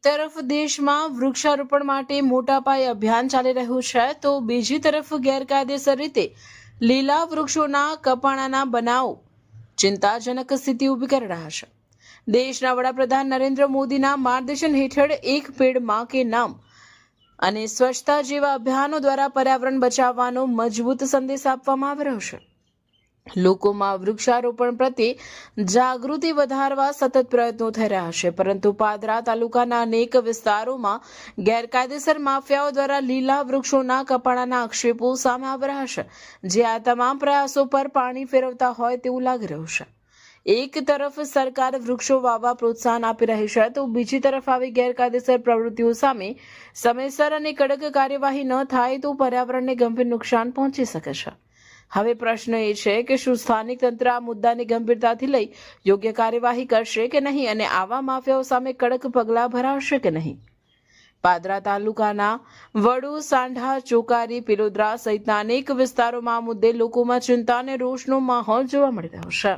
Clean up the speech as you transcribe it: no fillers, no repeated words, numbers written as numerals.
તરફ દેશમાં વૃક્ષારોપણ માટે મોટા પાયે અભિયાન ચાલી રહ્યું છે, તો બીજી તરફ ગેરકાયદેસર રીતે લીલા વૃક્ષોના કપાણાના બનાવો ચિંતાજનક સ્થિતિ ઊભી કરી રહ્યા છે. દેશના વડાપ્રધાન નરેન્દ્ર મોદીના માર્ગદર્શન હેઠળ એક પેડ માં કે નામ અને સ્વચ્છતા જેવા અભિયાનો દ્વારા પર્યાવરણ બચાવવાનો મજબૂત સંદેશ આપવામાં આવી રહ્યો છે. લોકોમાં વૃક્ષારોપણ પ્રત્યે જાગૃતિ વધારવા સતત પ્રયત્નો થઈ રહ્યા છે, પરંતુ પાદરા તાલુકાના અનેક વિસ્તારોમાં ગેરકાયદેસર માફિયાઓ દ્વારા લીલા વૃક્ષોના કપાણાના આક્ષેપો સામે આવી રહ્યા છે, જે આ તમામ પ્રયાસો પર પાણી ફેરવતા હોય તેવું લાગી રહ્યું છે. એક તરફ સરકાર વૃક્ષો વાવવા પ્રોત્સાહન આપી રહી છે, તો બીજી તરફ આવી ગેરકાયદેસર પ્રવૃત્તિઓ સામે સમયસર અને કડક કાર્યવાહી ન થાય તો પર્યાવરણને ગંભીર નુકસાન પહોંચી શકે છે. હવે પ્રશ્ન એ છે કે શું સ્થાનિક તંત્ર આ મુદ્દાને ગંભીરતાથી લઈ યોગ્ય કાર્યવાહી કરશે કે નહીં અને આવા માફિયાઓ સામે કડક પગલાં ભરાવશે કે નહીં. પાદરા તાલુકાના વડુ, સાંઢા, ચોકારી, પિલોદરા સહિતના અનેક વિસ્તારોમાં આ મુદ્દે લોકોમાં ચિંતા અને રોષનો માહોલ જોવા મળી રહ્યો છે.